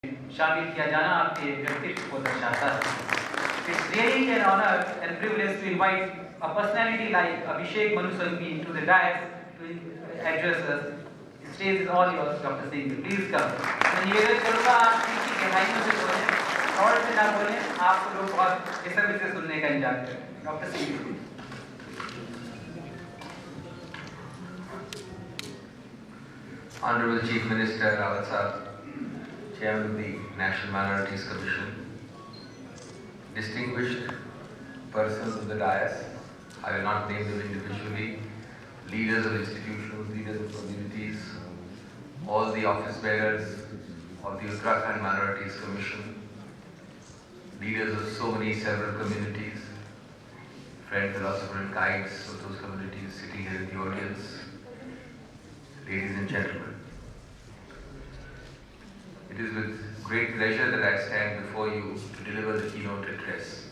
शामिल किया जाना आपके व्यक्तित्व को दर्शाता है. It's really an honor and privilege to invite a personality like Abhishek Manu Sanghi to the dais to address us. The stage is all yours, Dr. Singh. Please come. मैं निवेदन करूँगा आप किसी गहराइयों से बोलें और से ना बोलें, आपको लोग बहुत बेसब्री से सुनने का इंतजार करें. Dr. Singh. Honorable Chief Minister Rawat Sahab, Chairman of the National Minorities Commission, distinguished persons of the dais, I will not name them individually, leaders of institutions, leaders of communities, all the office bearers of the Uttarakhand Minorities Commission, leaders of several communities, friend, philosopher and guides of those communities sitting here in the audience, ladies and gentlemen. It is with great pleasure that I stand before you to deliver the keynote address.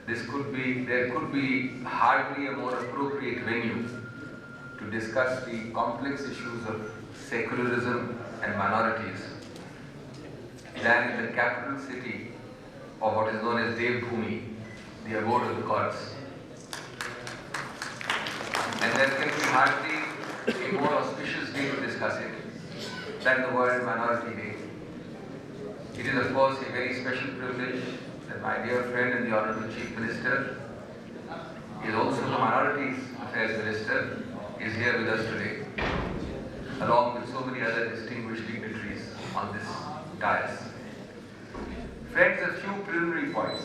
There could be hardly a more appropriate venue to discuss the complex issues of secularism and minorities than in the capital city of what is known as Devbhoomi, the abode of the gods. And there can be hardly a more auspicious day to discuss it than the World Minority Day. It is of course a very special privilege that my dear friend and the Honourable Chief Minister is also the Minorities Affairs Minister, is here with us today, along with so many other distinguished dignitaries on this dais. Friends, a few preliminary points.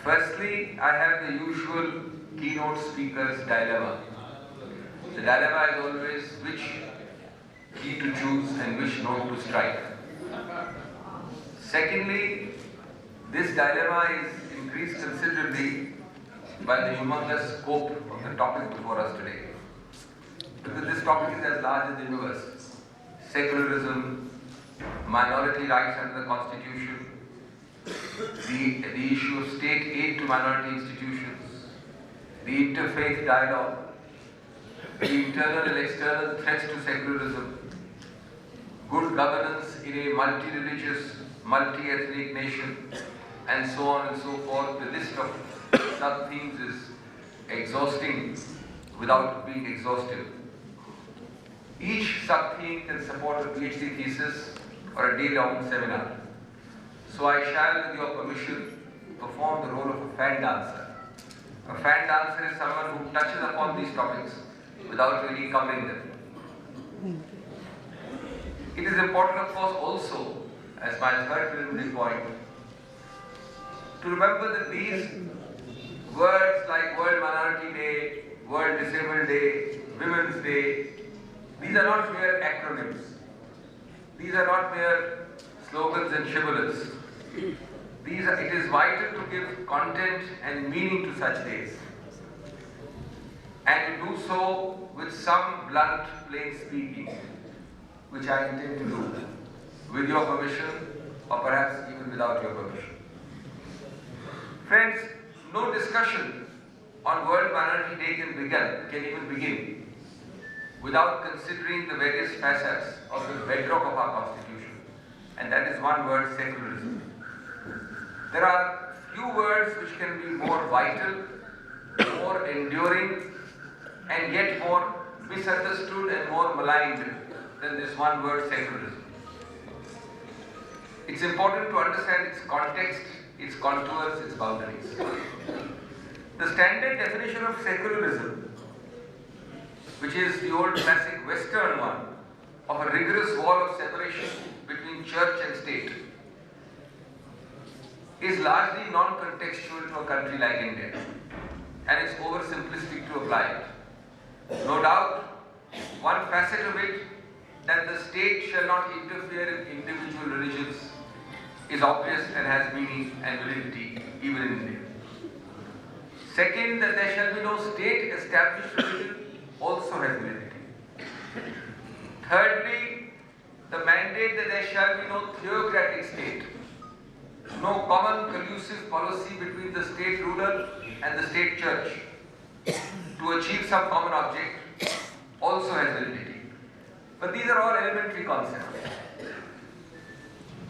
Firstly, I have the usual keynote speaker's dilemma. The dilemma is always which key to choose and which note to strike. Secondly, this dilemma is increased considerably by the humongous scope of the topic before us today. Because this topic is as large as the universe. Secularism, minority rights under the Constitution, the issue of state aid to minority institutions, the interfaith dialogue, the internal and external threats to secularism, good governance in a multi-religious, multi-ethnic nation, and so on and so forth. The list of sub-themes is exhausting without being exhaustive. Each sub-theme can support a PhD thesis or a day-long seminar. So I shall, with your permission, perform the role of a fan dancer. A fan dancer is someone who touches upon these topics without really covering them. It is important, of course, also, as my third preliminary point, to remember that these words like World Minority Day, World Disabled Day, Women's Day, these are not mere acronyms. These are not mere slogans and shibboleths. It is vital to give content and meaning to such days, and to do so with some blunt, plain speaking, which I intend to do, with your permission, or perhaps even without your permission. Friends, no discussion on World Minority Day can even begin without considering the various facets of the bedrock of our Constitution, and that is one word: secularism. There are few words which can be more vital, more enduring, and yet more misunderstood and more maligned than this one word, secularism. It's important to understand its context, its contours, its boundaries. The standard definition of secularism, which is the old classic Western one, of a rigorous wall of separation between church and state, is largely non-contextual to a country like India, and it's oversimplistic to apply it. No doubt, one facet of it, that the state shall not interfere in individual religions, is obvious and has meaning and validity even in India. Second, that there shall be no state established religion also has validity. Thirdly, the mandate that there shall be no theocratic state, no common collusive policy between the state ruler and the state church to achieve some common object, also has validity. But these are all elementary concepts.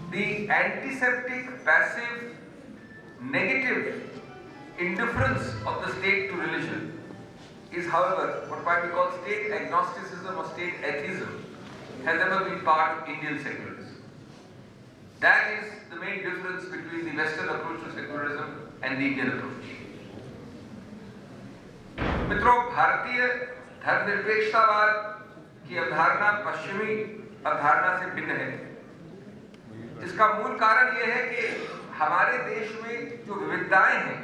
The antiseptic, passive, negative indifference of the state to religion is, however, what might be called state agnosticism or state atheism, has never been part of Indian secularism. That is the main difference between the Western approach to secularism and the Indian approach. मित्रों, भारतीय धर्मनिरपेक्षतावाद की अवधारणा पश्चिमी अवधारणा से भिन्न है। इसका मूल कारण यह है कि हमारे देश में जो विविधताएं हैं,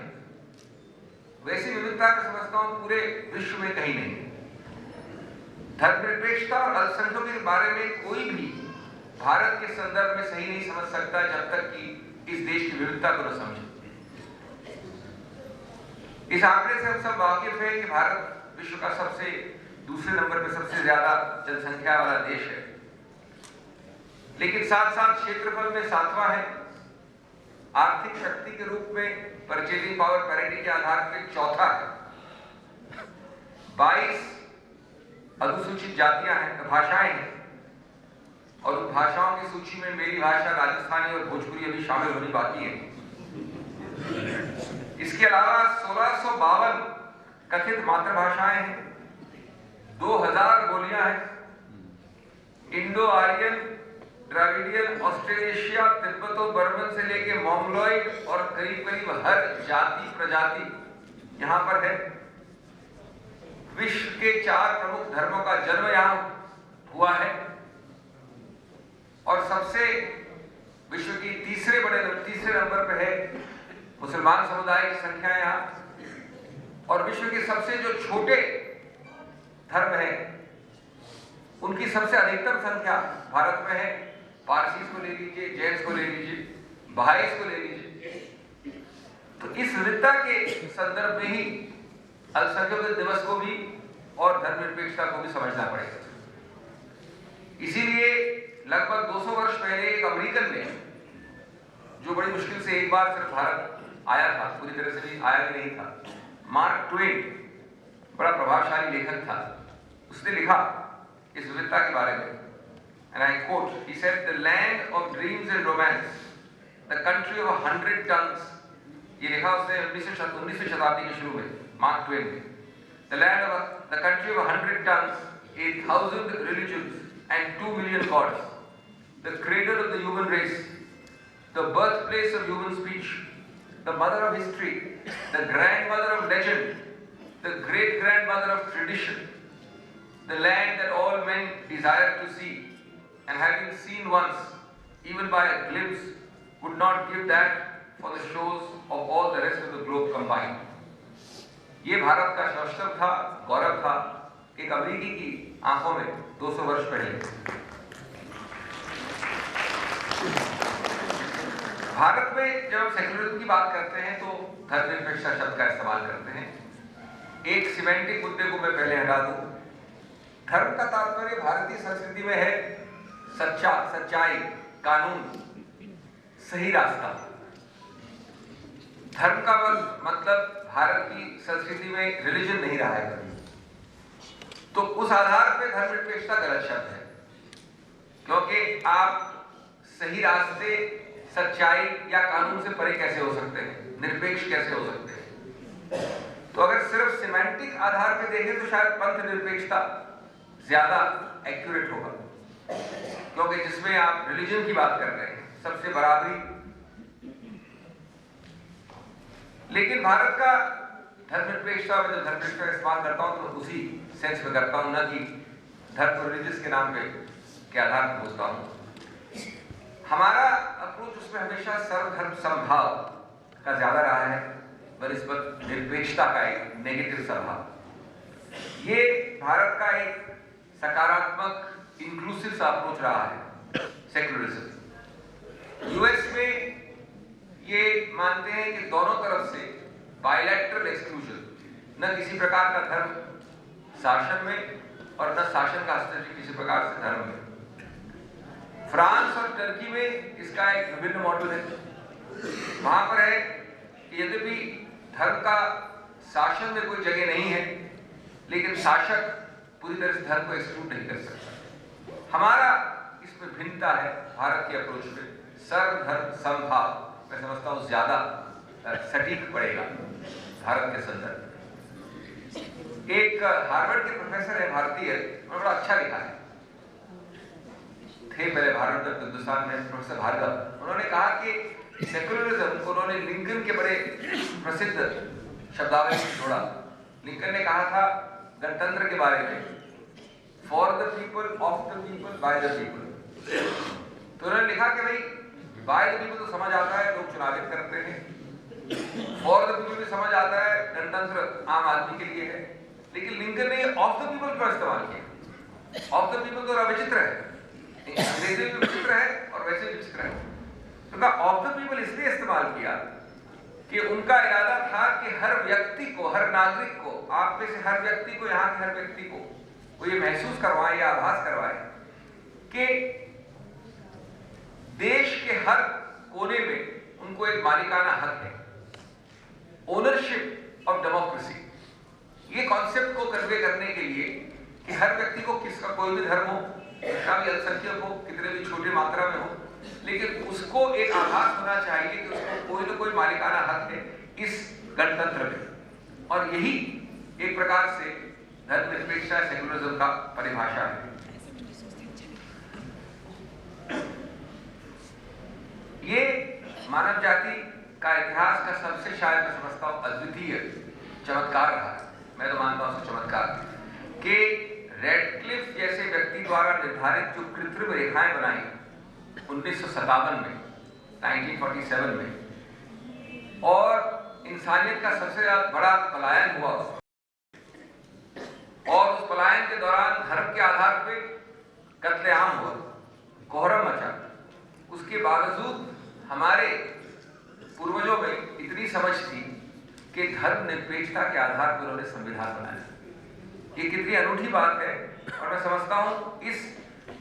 वैसी विविधता मैं समझता हूं पूरे विश्व में कहीं नहीं है। धर्मनिरपेक्षता और अल्पसंख्यकों के बारे में कोई भी भारत के संदर्भ में सही नहीं समझ सकता जब तक कि इस देश की विविधता को न समझे। इस आंकड़े से हम सब वाकिफ हैं कि भारत विश्व का दूसरे नंबर पर सबसे ज्यादा जनसंख्या वाला देश है, लेकिन साथ साथ क्षेत्रफल में 7वां है, आर्थिक शक्ति के रूप में परचेजिंग पावर पैरिटी के आधार पर 4था है, 22 अनुसूचित जातियां हैं, भाषाएं हैं, और उन भाषाओं की सूची में मेरी भाषा राजस्थानी और भोजपुरी अभी शामिल होनी बाकी है। इसके अलावा 1652 कथित मातृभाषाएं हैं, 2000 बोलियां हैं, Indo Aryan, Dravidian, Australasia, Tibeto Burman से लेके मोंगोलॉइड और करीब करीब हर जाति प्रजाति यहां पर है। विश्व के 4 प्रमुख धर्मों का जन्म यहां हुआ है और सबसे विश्व की तीसरे नंबर पर है मुसलमान समुदाय की संख्या यहां, और विश्व के सबसे जो छोटे धर्म है उनकी सबसे अधिकतम संख्या भारत में है। पारसीस को ले लीजिए, जैन्स को ले लीजिए, बहाईस को ले लीजिए। तो इस विविधता के संदर्भ में ही अल्पसंख्यक दिवस को भी और धर्मनिरपेक्षता को भी समझना पड़ेगा। इसीलिए लगभग 200 वर्ष पहले एक अमेरिकन ने, जो बड़ी मुश्किल से एक बार सिर्फ भारत आया था, पूरी तरह से भी आया भी नहीं था, मार्क ट्वेन, बड़ा प्रभावशाली लेखक था, उसने लिखा इस विविधता के बारे में, and I quote, he said, "The land of dreams and romance, the country of 100 tongues." ये लिखा उसने 19वीं शताब्दी के शुरू में, मार्क ट्वेन ने। The country of 100 tongues, 8,000 religions and 2 million gods, the cradle of the human race, the birthplace of human speech, the mother of history, the grandmother of legend, the great-grandmother of tradition, the land that all men desire to see, and having seen once, even by a glimpse, would not give that for the shows of all the rest of the globe combined. ये भारत का सौष्ठव था, गौरव था, एक अमेरिकी की आंखों में 200 वर्ष पहले। भारत में जब हम सेक्युलरिज्म की बात करते हैं तो धर्मनिरपेक्षता शब्द का इस्तेमाल करते हैं। एक सिमेंटिक मुद्दे को मैं पहले हटा दूं। धर्म का तात्पर्य भारतीय संस्कृति में है सच्चाई, कानून, सही रास्ता। धर्म का मतलब भारत की संस्कृति में रिलीजन नहीं रहा है कभी। तो उस आधार पे धर्मनिरपेक्षता गलत शब्द है, क्योंकि आप सही रास्ते, सच्चाई या कानून से परे कैसे हो सकते हैं, निरपेक्ष कैसे हो सकते हैं। तो अगर सिर्फ सिमेंटिक आधार पे देखें तो शायद पंथ निरपेक्षता ज्यादा एक्यूरेट होगा, क्योंकि जिसमें आप रिलीजन की बात कर रहे हैं, सबसे बराबरी। लेकिन भारत का धर्मनिरपेक्षता में जब धर्मनिरपेक्षता का इस्तेमाल करता हूं तो उसी सेंस में करता हूं, न कि धर्म रिलीजियस के नाम पे के आधार पर बोलता हूं। हमारा अप्रोच उसमें हमेशा सर्वधर्म समभाव का ज्यादा रहा है बनिस्बत निरपेक्षता का एक नेगेटिव स्वभाव। ये भारत का एक सकारात्मक इंक्लूसिव सा अप्रोच रहा है सेक्युलरिज्म। यूएस में ये मानते हैं कि दोनों तरफ से बायलैटरल एक्सक्लूजन, न किसी प्रकार का धर्म शासन में और न शासन का हस्तक्षेप किसी प्रकार से धर्म में। फ्रांस और टर्की में इसका एक विभिन्न मॉडल है। वहां पर है कि यद्यपि धर्म का शासन में कोई जगह नहीं है, लेकिन शासक पूरी तरह से धर्म को एक्सक्लूड नहीं कर सकता। हमारा इस इसमें भिन्नता है भारत की अप्रोच में। सर्व धर्म समभाव मैं समझता हूँ ज्यादा सटीक पड़ेगा भारत के संदर्भ में। एक हार्वर्ड के प्रोफेसर है भारतीय, उन्होंने बड़ा अच्छा लिखा है, थे पहले भारत में हिंदुस्तान में, प्रोफेसर भार्गव। उन्होंने कहा कि सेकुलरिज्म, उन्होंने लिंकन के बड़े प्रसिद्ध शब्दावली से जोड़ा। लिंकन ने कहा था गणतंत्र के बारे में, for the people, of the people, by the people. तो उन्होंने लिखा कि भाई बाय द पीपल तो समझ आता है, लोग चुनावित करते हैं, फॉर द पीपल भी समझ आता है, गणतंत्र आम आदमी के लिए है, लेकिन लिंकन ने ऑफ द पीपल क्यों इस्तेमाल किया? ऑफ द पीपल तो विचित्र है, अंग्रेजी में विचित्र है और वैसे भी विचित्र है। तो ऑफ द पीपल इसलिए इस्तेमाल किया कि उनका इरादा था कि हर व्यक्ति को, हर नागरिक को, आप में से हर व्यक्ति को, यहाँ के हर व्यक्ति को वो ये महसूस करवाएं या आभास करवाएं कि देश के हर कोने में उनको एक मालिकाना हक है, ओनरशिप ऑफ डेमोक्रेसी। ये कॉन्सेप्ट को कन्वे करने के लिए कि हर व्यक्ति को, किसका कोई भी धर्म हो, कितना भी अल्पसंख्यक हो, कितने भी छोटी मात्रा में हो, लेकिन उसको एक आभास होना चाहिए कि उसको कोई ना कोई मालिकाना हक है इस गणतंत्र में। और यही एक प्रकार से धर्मनिरपेक्षता, सेकुलरिज्म का परिभाषा है। ये मानव जाति का इतिहास का सबसे, शायद मैं समझता हूं, अद्वितीय चमत्कार रहा है। मैं तो मानता हूं चमत्कार कि रेडक्लिफ जैसे व्यक्ति द्वारा निर्धारित जो कृत्रिम रेखाएं बनाई 1957 में, 1947 में, और इंसानियत का सबसे बड़ा पलायन हुआ, और उस पलायन के दौरान धर्म के आधार पे कत्लेआम हुआ, कोहरम मचा। उसके बावजूद हमारे पूर्वजों में इतनी समझ थी कि धर्म निरपेक्षता के आधार पर उन्होंने संविधान बनाया। ये कितनी अनूठी बात है, और मैं समझता हूं इस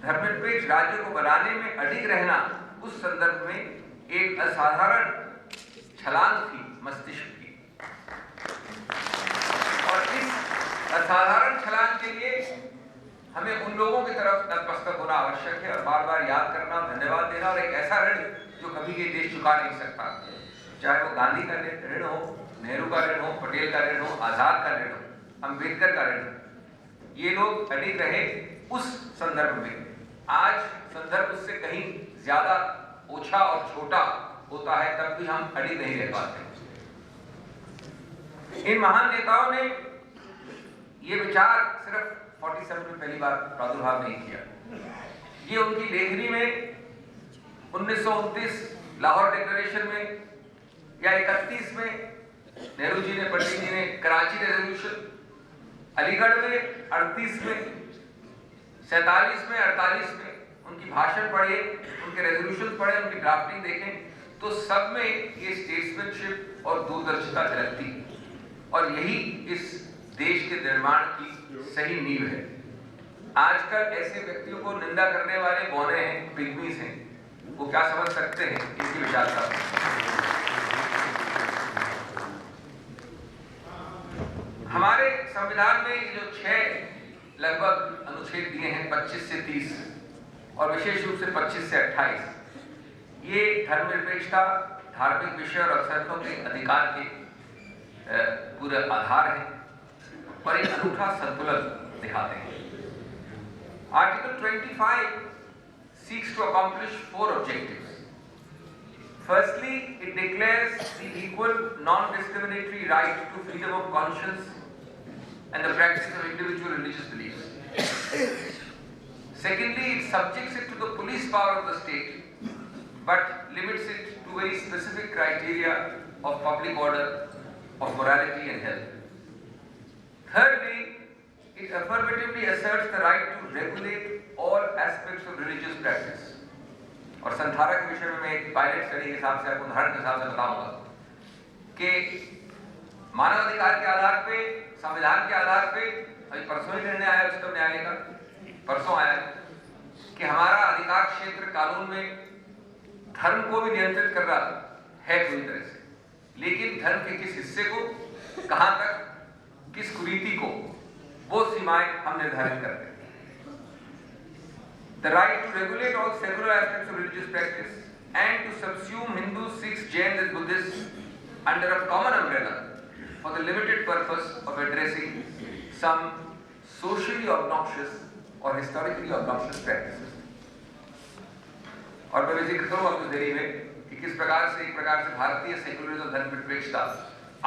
धर्मनिरपेक्ष राज्य को बनाने में अडिग रहना उस संदर्भ में एक असाधारण छलांग थी मस्तिष्क की। और इस असाधारण छलांग के लिए हमें उन लोगों की तरफ नतमस्तक होना आवश्यक है और बार बार याद करना, धन्यवाद देना, और एक ऐसा ऋण जो कभी ये देश चुका नहीं सकता, चाहे वो गांधी का ऋण हो, नेहरू का ऋण हो, पटेल का ऋण हो, आजाद का ऋण हो, अम्बेडकर का ऋण हो। ये लोग अडिग रहे उस संदर्भ में। आज संदर्भ उससे कहीं ज्यादा ओछा और छोटा होता है, तब भी हम अडिग नहीं रह पाते। इन महान नेताओं ने ये विचार सिर्फ 47 में पहली बार प्रादुर्भाव नहीं किया। ये उनकी लेखनी में 1929 लाहौर डिक्लेरेशन में, या 31 में नेहरू जी ने, पंडित जी ने कराची रेजोल्यूशन, अलीगढ़ में 38 में, 47 में, 48 में उनकी भाषण पढ़े, उनके रेजोल्यूशन पढ़े, उनकी ड्राफ्टिंग देखें, तो सब में ये स्टेट्समैनशिप और दूरदर्शिता झलकती। और यही इस देश के निर्माण की सही नींव है। आजकल ऐसे व्यक्तियों को निंदा करने वाले बौने हैं, पिग्मीज हैं, वो क्या समझ सकते हैं इसकी विचारधारा। हमारे संविधान में जो 6 लगभग अनुच्छेद दिए हैं, 25 से 30 और विशेष रूप से 25 से 28, ये धर्मनिरपेक्षता, धार्मिक विषय और अवसरों के अधिकार के पूरे आधार है और एक अनूठा संतुलन दिखाते हैं। Article 25 seeks to accomplish 4 objectives. Firstly, it declares the equal, non-discriminatory right to freedom of conscience and the practice of individual religious beliefs. Secondly, it subjects it to the police power of the state, but limits it to very specific criteria of public order, of morality and health. Thirdly, it affirmatively asserts the right to regulate all aspects of religious practice. और संधारक के विषय में मैं एक pilot study के हिसाब से, आपको उदाहरण के हिसाब से बताऊंगा कि मानव अधिकार के आधार पे, संविधान के आधार पे, अभी परसों ही निर्णय आया उच्चतम न्यायालय का, परसों आया कि हमारा अधिकार क्षेत्र कानून में धर्म को भी नियंत्रित कर रहा है पूरी तरह से, लेकिन धर्म के किस हिस्से को, कहां तक, किस कुरीति को, वो सीमाएं हम निर्धारित करते हैं। The right to regulate all secular aspects of religious practice and to subsume Hindus, Sikhs, Jains and Buddhists under a common umbrella for the limited purpose of addressing some socially obnoxious or historically obnoxious practices. और मैं जिक्र करूँ अब देरी में कि किस प्रकार से एक प्रकार से भारतीय सेकुलरिज्म धर्मनिरपेक्षता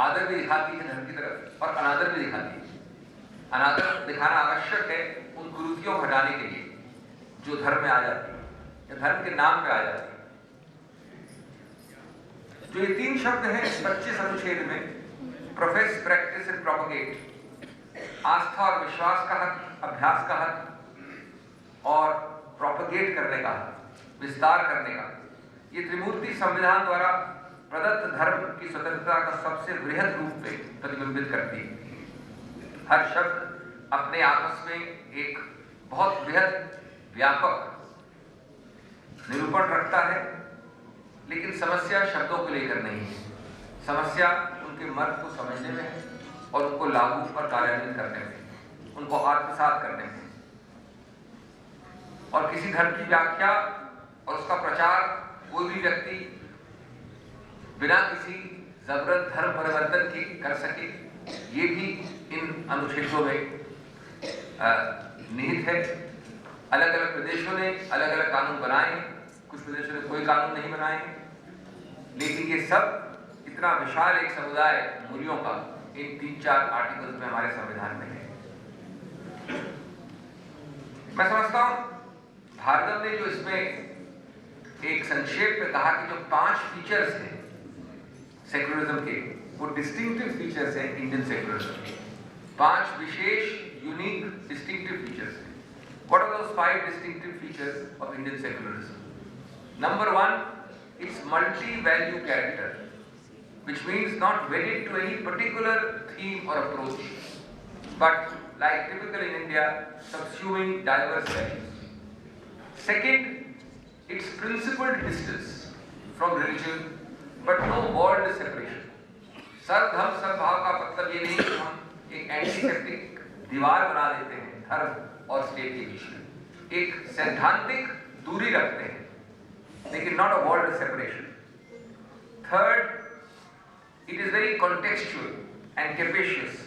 आदर भी दिखाती है धर्म की तरफ और अनादर भी दिखाती है। अनादर दिखाना आवश्यक है उन कुरीतियों को हटाने के लिए जो धर्म में आ जाती है या धर्म के नाम पे आ जाती है। जो ये तीन शब्द हैं 25 अनुच्छेद में, प्रोफेस, प्रैक्टिस एंड प्रोपगेट, आस्था और विश्वास का हक, अभ्यास का हक और प्रोपगेट करने का हक, विस्तार करने का, ये त्रिमूर्ति संविधान द्वारा प्रदत्त धर्म की स्वतंत्रता का सबसे बृहद रूप में प्रतिबिंबित करती है। हर शब्द अपने आपस में एक बहुत बृहद व्यापक निरूपण रखता है, लेकिन समस्या शब्दों को लेकर नहीं है। समस्या उनके मर्म को समझने में है और उनको लागू और कार्यान्वित करने में, उनको आत्मसात करने में। और किसी धर्म की व्याख्या और उसका प्रचार कोई भी व्यक्ति बिना किसी जबरन धर्म परिवर्तन के कर सके, ये भी इन अनुच्छेदों में निहित है। अलग अलग प्रदेशों ने अलग अलग कानून बनाए हैं, कुछ प्रदेशों ने कोई कानून नहीं बनाए हैं, लेकिन ये सब इतना विशाल एक समुदाय मूल्यों का इन 3-4 आर्टिकल्स में हमारे संविधान में है। मैं समझता हूं भार्गव ने जो इसमें एक संक्षेप में कहा कि जो 5 फीचर्स हैं सेकुलरिज्म के, वो डिस्टिंक्टिव फीचर्स हैं इंडियन सेकुलरिज्म के। 5 विशेष, यूनिक, डिस्टिंक्टिव फीचर्स हैं। What are those 5 distinctive features of Indian secularism? Number 1, its multi-value character, which means not wedded to any particular theme or approach, but like typical in India, subsuming diverse values. Second, its principled distance from religion, but no walled separation. सर्वधर्म समभाव का मतलब ये नहीं कि हम एक antiseptic दीवार बना देते हैं धर्म और स्टेट के बीच में, एक सैद्धांतिक दूरी रखते हैं, लेकिन not a walled separation. Third, it is very contextual and capacious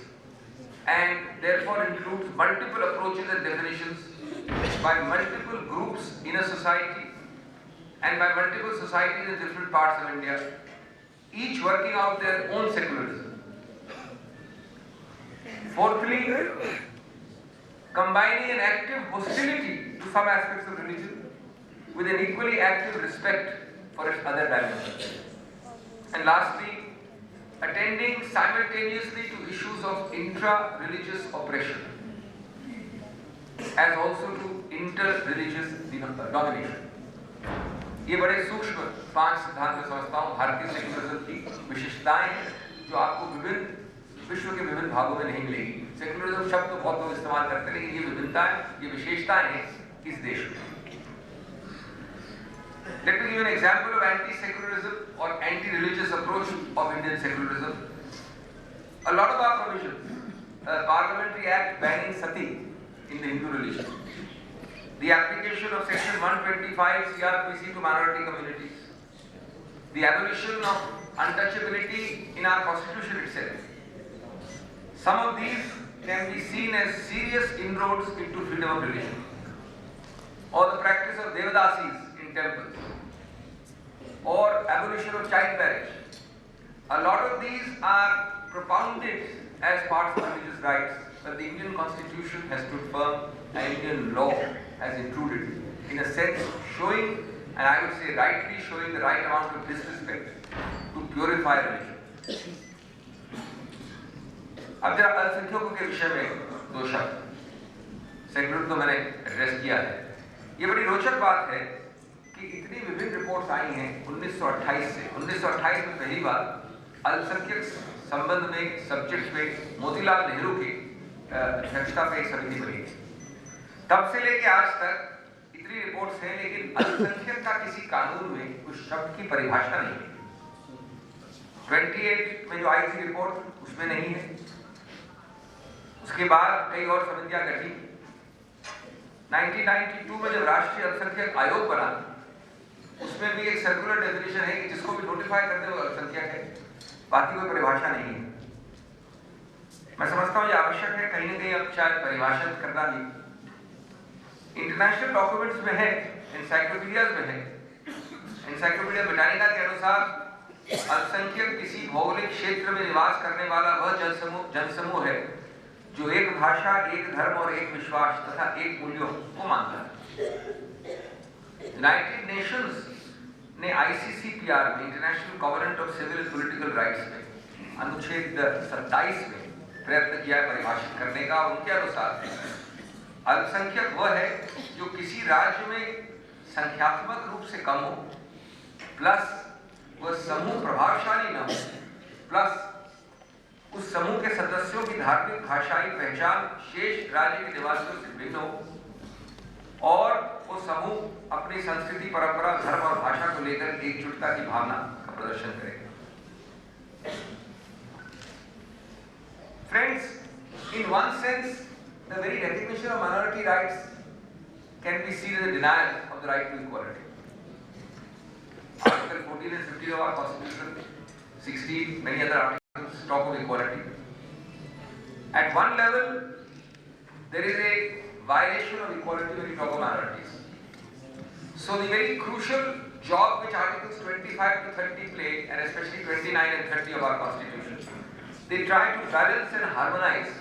and therefore includes multiple approaches and definitions by multiple groups in a society and by multiple societies in different parts of India, each working out their own secularism. Fourthly, combining an active hostility to some aspects of religion with an equally active respect for its other dimensions. And lastly, attending simultaneously to issues of intra-religious oppression as also to inter-religious domination. ये बड़े सूक्ष्म 5 सिद्धांत में समझता हूँ भारतीय secularism की विशेषताएं हैं, जो आपको विभिन्न विश्व के विभिन्न भागों में नहीं मिलेगी। सेकुलरिज्म शब्द तो बहुत लोग इस्तेमाल करते हैं, लेकिन ये विभिन्नताएं, ये विशेषताएं हैं इस देश में। Let me give you an example of anti-secularism or anti-religious approach of Indian secularism. A lot of our provisions, Parliamentary Act banning sati in the Hindu religion, the application of section 125 CRPC to minority communities, the abolition of untouchability in our constitution itself. Some of these can be seen as serious inroads into freedom of religion, or the practice of devadasis in temples, or abolition of child marriage. A lot of these are propounded as parts of religious rights, but the Indian constitution has stood firm and Indian law has intruded, in a sense showing, and I would say rightly showing, the right amount of disrespect to purify religion. अब जरा अल्पसंख्यकों के विषय में 2 शब्द। Secular तो मैंने address किया है। ये बड़ी रोचक बात है कि इतनी विभिन्न रिपोर्ट्स आई हैं 1928 से। 1928 में पहली बार अल्पसंख्यक संबंध में सब्जेक्ट पे मोतीलाल नेहरू की अध्यक्षता पे एक समिति बनी थी। तब से लेके आज तक इतनी रिपोर्ट्स हैं, लेकिन अल्पसंख्यक का किसी कानून में उस शब्द की परिभाषा नहीं है। 28 में जो आई थी रिपोर्ट, उसमें नहीं है। उसके बाद कई और समितियां गठित, 1992 में जब राष्ट्रीय अल्पसंख्यक आयोग बना, उसमें भी एक सर्कुलर डेफिनेशन है कि जिसको भी नोटिफाई करते हुए अल्पसंख्यक है, बाकी कोई परिभाषा नहीं है। मैं समझता हूँ ये आवश्यक है, कहीं ना कहीं अब शायद परिभाषित करना भी। इंटरनेशनल डॉक्यूमेंट्स में है, एनसाइक्लोपीडियाज में है। एनसाइक्लोपीडिया ब्रिटानिका के अनुसार अल्पसंख्यक किसी भौगोलिक क्षेत्र में निवास करने वाला वह जनसमूह है जो एक भाषा, एक धर्म और एक विश्वास तथा एक मूल्यों को मानता है। यूनाइटेड नेशंस ने ICCPR में, International Covenant of Civil and Political Rights में, अनुच्छेद 27 में प्रयत्न किया है परिभाषित करने का। उनके अनुसार अल्पसंख्यक वह है जो किसी राज्य में संख्यात्मक रूप से कम हो, प्लस वह समूह प्रभावशाली न हो, प्लस उस समूह के सदस्यों की धार्मिक भाषाई पहचान शेष राज्य के निवासियों से भिन्न हो, और वो समूह अपनी संस्कृति, परंपरा, धर्म और भाषा को लेकर एकजुटता की भावना का प्रदर्शन करेगा। Friends, in one sense, the very recognition of minority rights can be seen as a denial of the right to equality. Article 14 and 15 of our Constitution, 16, many other articles talk of equality. At one level, there is a violation of equality when you talk of minorities. So the very crucial job which Articles 25 to 30 play, and especially 29 and 30 of our Constitution, they try to balance and harmonize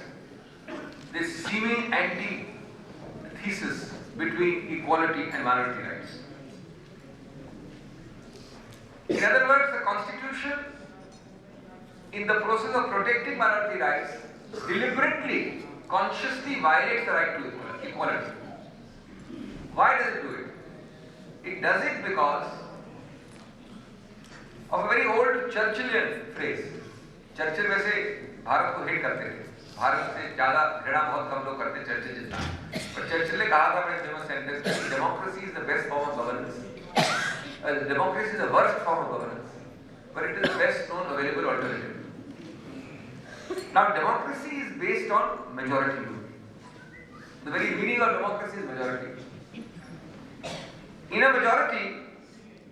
this seeming antithesis between equality and minority rights. In other words, the Constitution, in the process of protecting minority rights, deliberately, consciously violates the right to equality. Why does it do it? It does it because of a very old Churchillian phrase. Churchill वैसे भारत को hate करते थे, भारत से ज्यादा घृणा बहुत कम लोग करते चर्चिल जितना, पर चर्चिल ने कहा था अपने famous sentence, democracy is the best form of governance, democracy is the worst form of governance, but it is the best known available alternative. Now democracy is based on majority rule. The very meaning of democracy is majority. In a majority,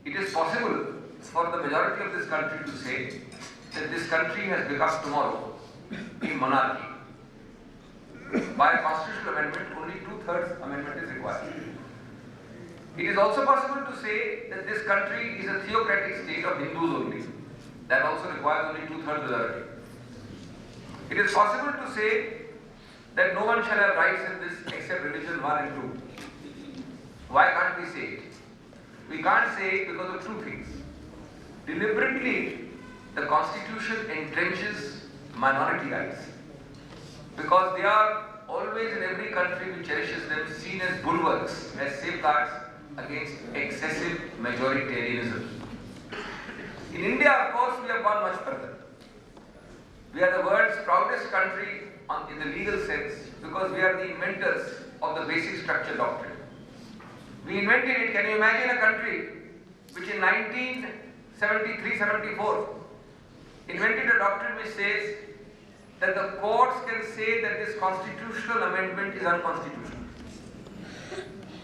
it is possible for the majority of this country to say that this country has become tomorrow a monarchy. By a constitutional amendment, only 2/3 amendment is required. It is also possible to say that this country is a theocratic state of Hindus only. That also requires only 2/3 majority. It is possible to say that no one shall have rights in this except religion 1 and 2. Why can't we say it? We can't say it because of two things. Deliberately, the Constitution entrenches minority rights because they are always in every country which cherishes them seen as bulwarks, as safeguards against excessive majoritarianism. In India, of course, we have gone much further. We are the world's proudest country in the legal sense because we are the inventors of the basic structure doctrine. We invented it. Can you imagine a country which in 1973-74 invented a doctrine which says that the courts can say that this constitutional amendment is unconstitutional.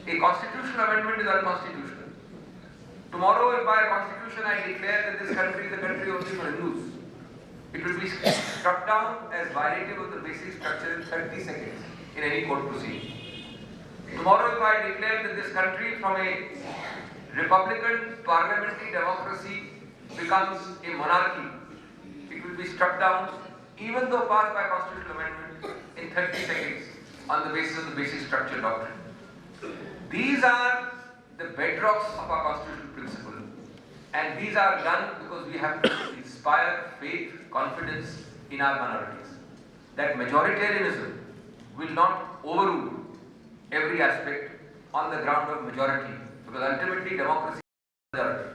A constitutional amendment is unconstitutional. Tomorrow, if by a constitution I declare that this country is a country only for Hindus, it will be struck down as violative of the basic structure in 30 seconds in any court proceeding. Tomorrow, if I declare that this country from a republican parliamentary democracy becomes a monarchy, it will be struck down, even though passed by constitutional amendment, in 30 seconds on the basis of the basic structure doctrine. These are the bedrocks of our constitutional principle, and these are done because we have to inspire faith, confidence in our minorities. That majoritarianism will not overrule every aspect on the ground of majority, because ultimately democracy is majority.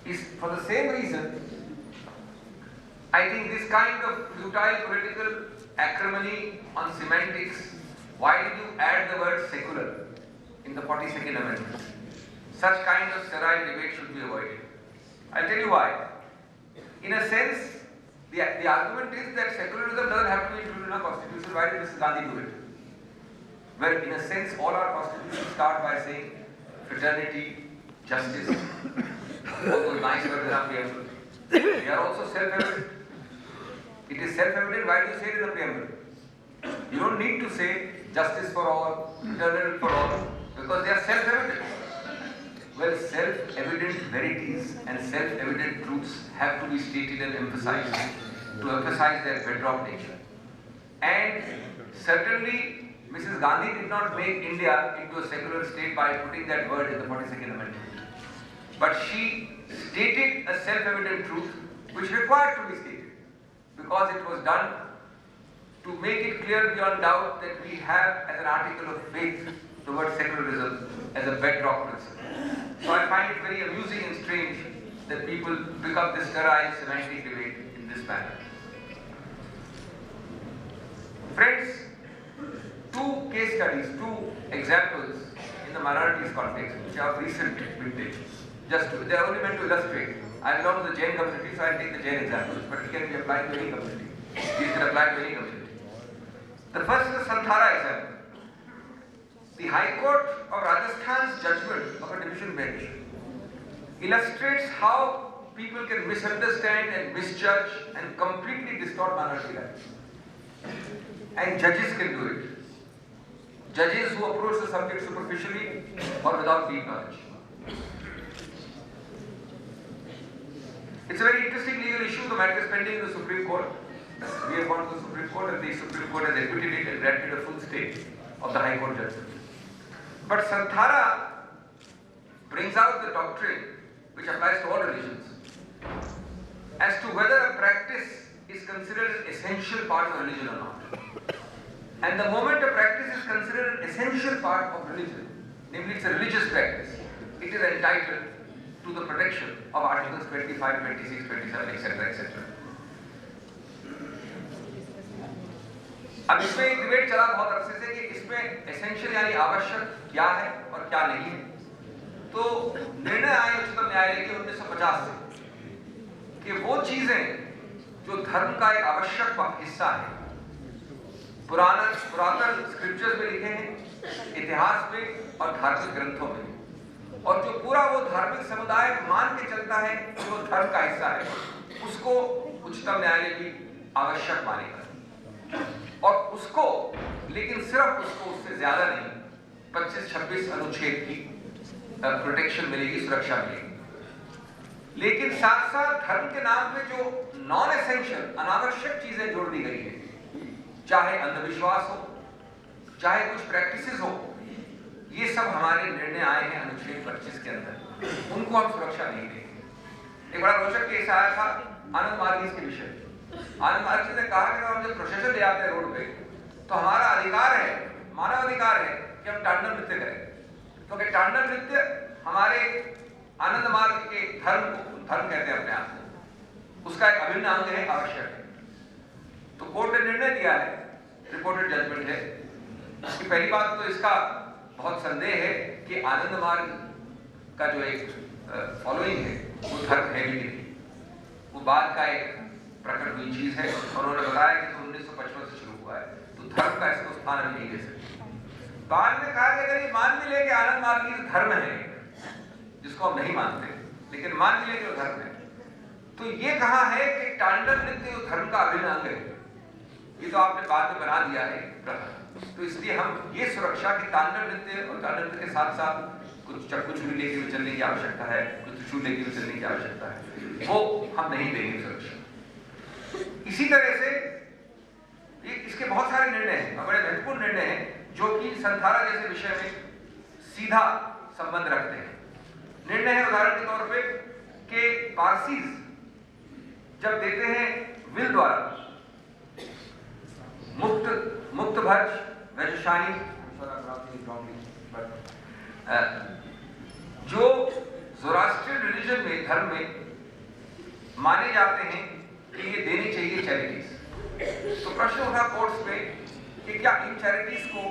Is for the same reason, I think this kind of futile political acrimony on semantics, why did you add the word secular in the 42nd Amendment? Such kind of sterile debate should be avoided. I'll tell you why. In a sense, the argument is that secularism doesn't have to be included in our constitution. Why did Mrs. Gandhi do it? Well, in a sense, all our constitutions start by saying fraternity, justice, all those nice words in our preamble. They are also self-evident. It is self-evident. Why do you say it in the preamble? You don't need to say justice for all, fraternity for all, because they are self-evident. Well, self-evident verities and self-evident truths have to be stated and emphasized to emphasize their bedrock nature. And certainly, Mrs. Gandhi did not make India into a secular state by putting that word in the 42nd Amendment. But she stated a self-evident truth which required to be stated because it was done to make it clear beyond doubt that we have as an article of faith the word secularism as a bedrock principle. So I find it very amusing and strange that people pick up this sterile semantic debate in this manner. Friends, two case studies, two examples in the minorities context which are recent vintage. They are only meant to illustrate. I belong to the Jain community, so I take the Jain examples, but it can be applied to any community. It can apply to any community. The first is the Santhara example. The High Court of Rajasthan's judgment of a division bench illustrates how people can misunderstand and misjudge and completely distort minority rights. And judges can do it. Judges who approach the subject superficially or without deep knowledge. It's a very interesting legal issue. The matter is pending in the Supreme Court. We have gone to the Supreme Court and the Supreme Court has acquitted it and granted a full stay of the High Court judgment. But Santhara brings out the doctrine which applies to all religions as to whether a practice is considered an essential part of religion or not. And the moment a practice is considered an essential part of religion, namely it's a religious practice, it is entitled to the protection of Articles 25, 26, 27, etc., etc. अब इसमें एक debate चला बहुत अरसे से कि इसमें essential यानी आवश्यक क्या है और क्या नहीं है। तो निर्णय आए उच्चतम न्यायालय के 1950 से कि वो चीजें जो धर्म का एक आवश्यक हिस्सा है, पुरातन स्क्रिप्चर्स में लिखे हैं, इतिहास में और धार्मिक ग्रंथों में, और जो पूरा वो धार्मिक समुदाय मान के चलता है कि वो धर्म का हिस्सा है, उसको उच्चतम न्यायालय भी आवश्यक मानेगा। और उसको, लेकिन सिर्फ उसको, उससे ज्यादा नहीं, 25-26 अनुच्छेद की प्रोटेक्शन मिलेगी, सुरक्षा मिलेगी। लेकिन साथ साथ धर्म के नाम पे जो नॉन एसेंशियल अनावश्यक चीजें जोड़ दी गई है, चाहे अंधविश्वास हो, चाहे कुछ प्रैक्टिसेस हो, ये सब हमारे निर्णय आए हैं अनुच्छेद 25 के अंदर, उनको हम सुरक्षा नहीं देंगे। एक बड़ा रोचक केस आया था आनंद मार्गीस के विषय। आनंद मार्गीस ने कहा कि हम जब प्रोसेशन ले आते हैं रोड पे, तो हमारा अधिकार है, मानव अधिकार है कि हम तांडव नृत्य करें, क्योंकि तांडव नृत्य हमारे आनंद मार्ग के धर्म को, धर्म कहते हैं अपने आप को, उसका एक अभिन्न अंग है, आवश्यक है। तो कोर्ट ने निर्णय दिया है, रिपोर्टेड जजमेंट है, कि पहली बात तो इसका बहुत संदेह है कि आनंद मार्ग का जो एक फॉलोइंग है वो धर्म है भी नहीं, वो बाद का एक प्रकट हुई चीज है, और उन्होंने बताया कि 1955 से शुरू हुआ है, तो धर्म का इसको स्थान हम नहीं दे सकते। बाद में कहा कि अगर ये मान भी ले कि आनंद मार्ग धर्म है, जिसको हम नहीं मानते, लेकिन मान भी ले कि वो धर्म है, तो ये कहा है कि तांडव नृत्य धर्म का अभिन्न अंग है। ये तो आपने बाद में बना दिया है प्रथा, तो इसलिए हम ये सुरक्षा की तांडव नृत्य और तांडव नृत्य के साथ साथ कुछ चक्कू छुरी लेके भी चलने की आवश्यकता है, कुछ त्रिशूल लेके भी चलने की आवश्यकता है, वो हम नहीं देंगे सुरक्षा। इसी तरह से ये इसके बहुत सारे निर्णय हैं और बड़े महत्वपूर्ण निर्णय हैं जो कि संथारा जैसे विषय में सीधा संबंध रखते हैं। निर्णय है उदाहरण के तौर पे कि पारसीज जब देते हैं विल द्वारा मुक्त भज वैशशानी, जो ज़ोरास्ट्रियन रिलीजन में, धर्म में माने जाते हैं कि ये देनी चाहिए चैरिटीज। तो प्रश्न उठा कोर्ट्स में कि क्या इन चैरिटीज को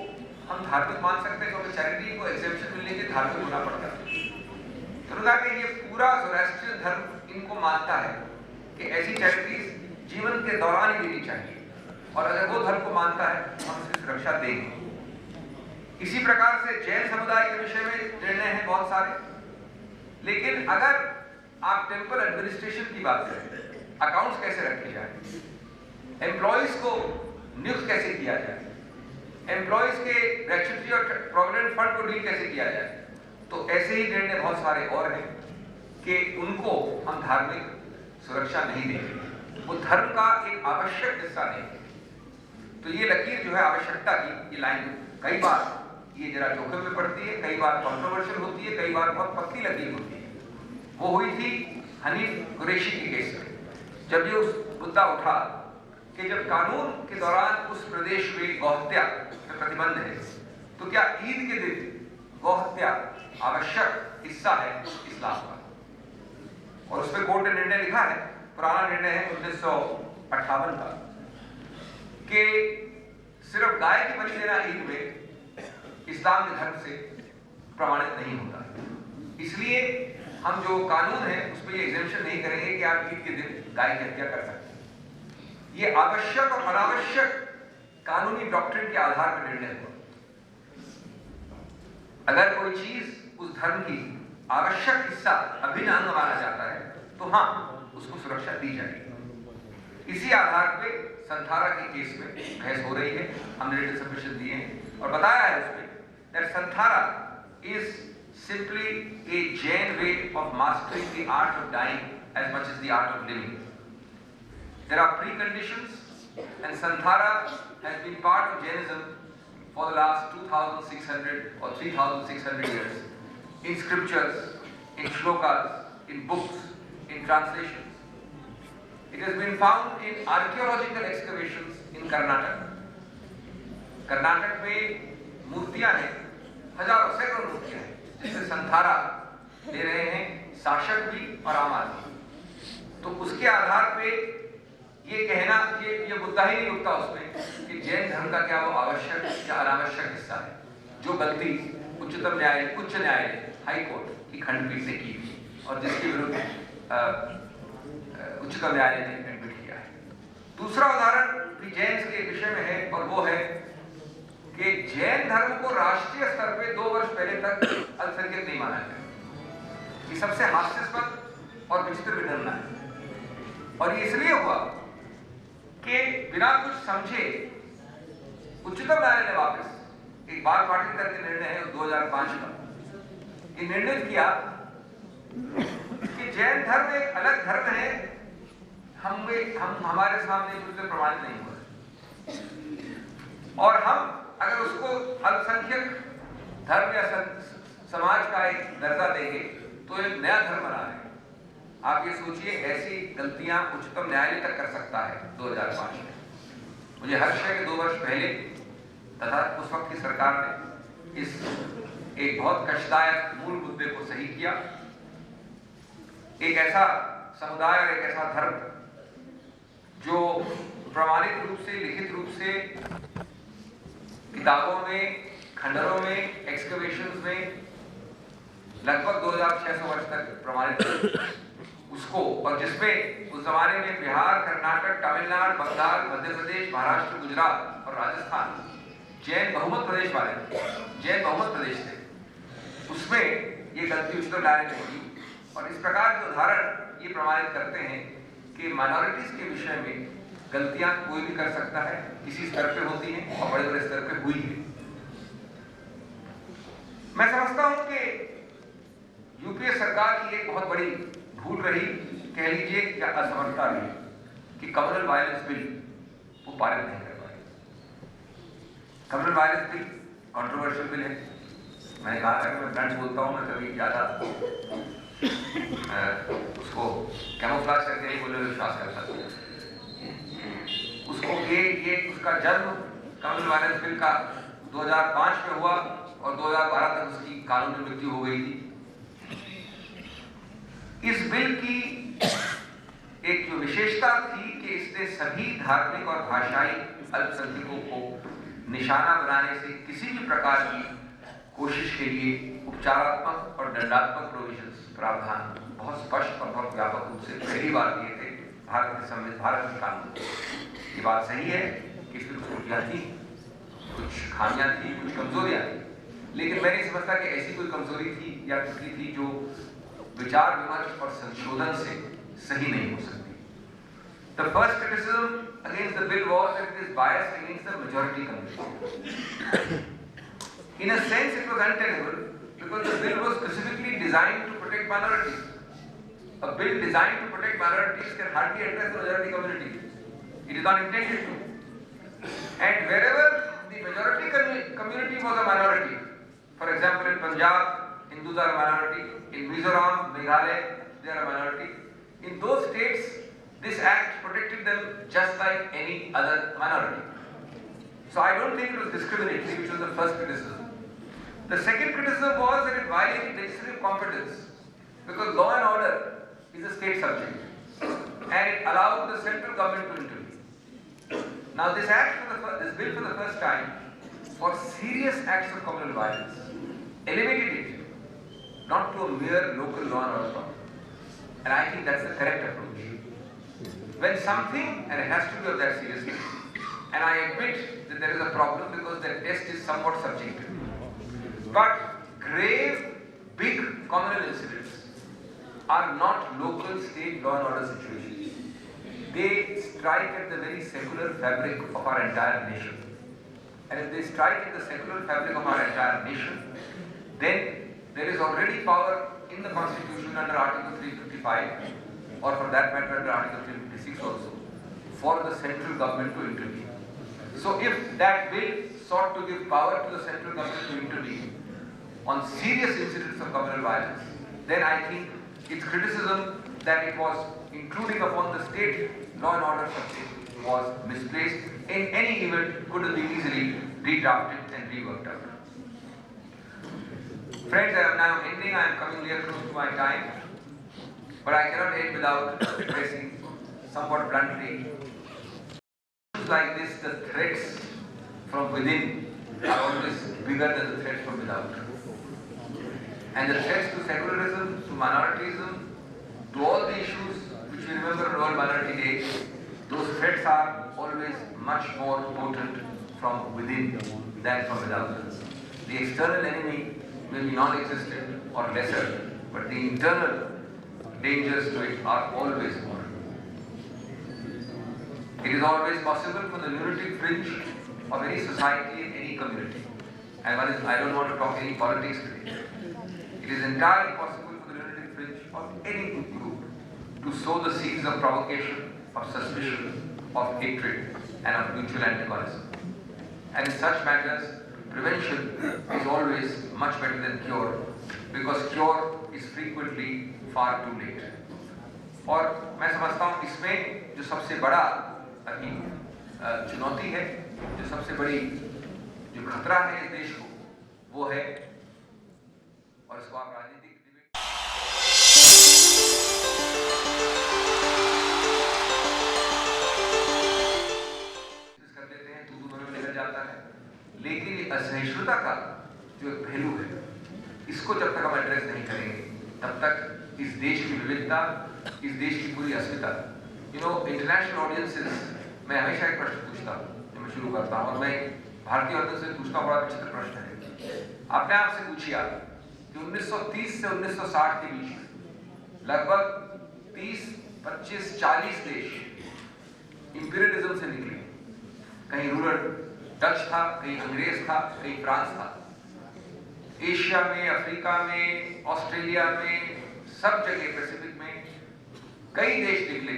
हम धार्मिक मान सकते हैं, क्योंकि चैरिटी को एग्जेम्पशन मिलने के धार्मिक होना पड़ता है। तो उन्होंने कहा कि ये पूरा ज़ोरास्ट्रियन धर्म इनको मानता है कि ऐसी चैरिटीज जीवन के दौरान ही देनी चाहिए, और अगर वो धर्म को मानता है तो हम इसकी सुरक्षा देंगे। इसी प्रकार से जैन समुदाय के विषय में निर्णय हैं बहुत सारे। लेकिन अगर आप टेम्पल एडमिनिस्ट्रेशन की बात करें, अकाउंट्स कैसे रखे जाए, एम्प्लॉइज को नियुक्त कैसे किया जाए, एम्प्लॉइज के ग्रेच्युटी और प्रोविडेंट फंड को डील कैसे किया जाए, तो ऐसे ही निर्णय बहुत सारे और हैं कि उनको हम धार्मिक सुरक्षा नहीं देंगे, वो धर्म का एक आवश्यक हिस्सा नहीं है। तो ये लकीर जो है आवश्यकता की, ये लाइन कई बार ये जरा जोखिम में पड़ती है, कई बार कॉन्ट्रोवर्शियल होती है, कई बार बहुत पक्की लकीर होती है। वो हुई थी हनीफ कुरैशी के केस में, जब ये उस मुद्दा उठा कि जब कानून के दौरान उस प्रदेश में गौहत्या पर प्रतिबंध है, तो क्या ईद के दिन गौहत्या आवश्यक हिस्सा है इस्लाम का। और उसमें कोर्ट ने निर्णय लिखा है, पुराना निर्णय है 1958 का, कि सिर्फ गाय की बलि देना ईद में इस्लाम के धर्म से प्रमाणित नहीं होता। इसलिए हम जो कानून है उसमें ये एग्जेम्पशन नहीं करेंगे कि आप ईद के दिन गाय की हत्या कर सकते हैं। ये आवश्यक और अनावश्यक कानूनी डॉक्ट्रिन के आधार पर निर्णय हुआ। अगर कोई चीज उस धर्म की आवश्यक हिस्सा अभिन्न अंग माना जाता है तो हाँ, उसको सुरक्षा दी जाएगी। इसी आधार पे संथारा के केस में बहस हो रही है, हमने रिटन सबमिशन दिए हैं और बताया है उसमें that संथारा is simply a Jain way of mastering the art of dying as much as the art of living. There are preconditions, and Santhara has been part of Jainism for the last 2,600 or 3,600 years, in scriptures, in shlokas, in books, in translations. It has been found in archaeological excavations in Karnataka. Karnataka में मूर्तियां हैं, हजारों सैकड़ों मूर्तियां हैं, जिससे संथारा ले रहे हैं शासक भी और आम आदमी। तो उसके आधार पे ये कहना, ये मुद्दा ही नहीं उठता उसमें कि जैन धर्म का क्या वो आवश्यक या अनावश्यक हिस्सा है, जो गलती उच्चतम न्यायालय, उच्च न्यायालय, हाई कोर्ट की खंडपीठ ने की और जिसके विरुद्ध उच्चतम न्यायालय ने एडमिट किया है। दूसरा उदाहरण भी जैन के विषय में है और वो है कि जैन धर्म को राष्ट्रीय स्तर पे 2 वर्ष पहले तक अल्पसंख्यक नहीं माना गया। ये सबसे हास्यास्पद और विचित्र विडंबना है। और ये इसलिए हुआ कि बिना कुछ समझे उच्चतम न्यायालय ने वापस एक बार पार्टी करके निर्णय है 2005 का, ये निर्णय किया कि जैन धर्म एक अलग धर्म है, हम हमारे सामने दूसरे प्रमाणित नहीं हुआ और हम अगर उसको अल्पसंख्यक धर्म या समाज का एक दर्जा देंगे तो एक नया धर्म बना है। आप ये सोचिए, ऐसी गलतियां उच्चतम न्यायालय तक कर सकता है 2005 में। मुझे हर्ष है कि 2 वर्ष पहले तथा उस वक्त की सरकार ने इस एक बहुत कष्टदायक मूल मुद्दे को सही किया। एक ऐसा समुदाय और एक ऐसा धर्म जो प्रमाणित रूप से, लिखित रूप से किताबों में, खंडरों में, एक्सकवेशंस में लगभग 2600 वर्ष तक प्रमाणित उसको, और जिसमें उस जमाने में बिहार, कर्नाटक, तमिलनाडु, बंगाल, मध्य प्रदेश, महाराष्ट्र, गुजरात और राजस्थान जैन बहुमत प्रदेश वाले थे, जैन बहुमत प्रदेश थे, उसमें ये गलती उच्चतम न्यायालय ने की। और इस प्रकार के उदाहरण ये प्रमाणित करते हैं कि माइनॉरिटीज के विषय में गलतियां कोई भी कर सकता है, किसी स्तर पे होती हैं और बड़े बड़े स्तर पे हुई है। मैं समझता हूं कि यूपीए सरकार की एक बहुत बड़ी भूल रही, कह लीजिए या असमर्थता रही, कि कम्युनल वायलेंस बिल वो पारित नहीं कर पाए। Communal violence bill controversial bill है। मैंने कहा था कि मैं ब्रांच बोलता हूँ, मैं कभी ज्यादा उसको कैमोफ्लेज करके नहीं बोलने में विश्वास करता था। उसको ये उसका जन्म कम्युनल वायलेंस बिल का 2005 में हुआ और 2012 तक उसकी कानून में मृत्यु हो गई थी। इस बिल की एक जो विशेषता थी कि इसने सभी धार्मिक और भाषाई अल्पसंख्यकों को निशाना बनाने से किसी भी प्रकार की कोशिश के लिए उपचारात्मक और दंडात्मक प्रोविजंस, प्रावधान बहुत स्पष्ट और बहुत व्यापक रूप से पहली बार दिए थे भारत के संविधान, भारत के कानून। ये बात सही है कि इसमें कुछ त्रुटियां थी, कुछ खामियां थी, कुछ कमजोरियां थी, लेकिन मैं नहीं समझता कि ऐसी कोई कमजोरी थी या त्रुटि थी जो विचार विमर्श और संशोधन से सही नहीं हो सकती। The first criticism against the bill was that it is biased against the majority community. In a sense, it was untenable because the bill was specifically designed to protect minorities. A bill designed to protect minorities can hardly address the majority community. It is not intended to. And wherever the majority community was a minority, for example, in Punjab, Hindus are a minority. In Mizoram, Meghalaya, they are a minority. In those states, this act protected them just like any other minority. So I don't think it was discriminatory, which was the first criticism. The second criticism was that it violated legislative competence because law and order is a state subject and it allowed the central government to intervene. Now this bill for the first time for serious acts of communal violence elevated it not to a mere local law and order problem. And I think that's the correct approach. When something, and it has to be of that seriousness, and I admit that there is a problem because the test is somewhat subjective, but grave, big communal incidents are not local state law and order situations. They strike at the very secular fabric of our entire nation. And if they strike at the secular fabric of our entire nation, then there is already power in the Constitution under Article 355, or for that matter under Article 356 also, for the central government to intervene. So if that bill sought to give power to the central government to intervene on serious incidents of communal violence, then I think its criticism that it was intruding upon the state law and order subject was misplaced. In any event, could have been easily redrafted and reworked out. Friends, I am now ending. I am coming near close to my time, but I cannot end without addressing somewhat bluntly. Like this, the threats from within are always bigger than the threats from without. And the threats to secularism, to minorityism, to all the issues which we remember on World Minority Day, those threats are always much more potent from within than from without. The external enemy may be non-existent or lesser, but the internal dangers to it are always more. It is always possible for the lunatic fringe of any society and any community. And I don't want to talk any politics today. It is entirely possible for the lunatic fringe of any group to sow the seeds of provocation, of suspicion, of hatred, and of mutual antagonism. And in such matters, prevention is always much better than cure, because cure is frequently far too late. और मैं समझता हूँ इसमें जो सबसे बड़ा अभी चुनौती है, जो सबसे बड़ी जो खतरा है इस देश को, वो है, और इसको आप राजनीतिक कर लेते हैं, तू में निकल जाता है, लेकिन असहिष्णुता का जो पहलू है, इसको जब तक हम एड्रेस नहीं करेंगे, तब तक इस देश की विविधता, इस देश की पूरी अस्मिता, इंटरनेशनल ऑडियंसेस, मैं हमेशा एक प्रश्न पूछता हूँ जब मैं शुरू करता हूँ, और मैं भारतीय ऑडियंस से पूछता हूँ, बड़ा विचित्र प्रश्न है। आपने आपसे पूछिए कि 1930 से 1960 के बीच लगभग 30, 25, 40 देश इंपीरियलिज्म से निकले। कहीं रूरल डच था, कहीं अंग्रेज था, कहीं फ्रांस था। एशिया में, अफ्रीका में, ऑस्ट्रेलिया में, सब जगह पैसिफिक में कई देश निकले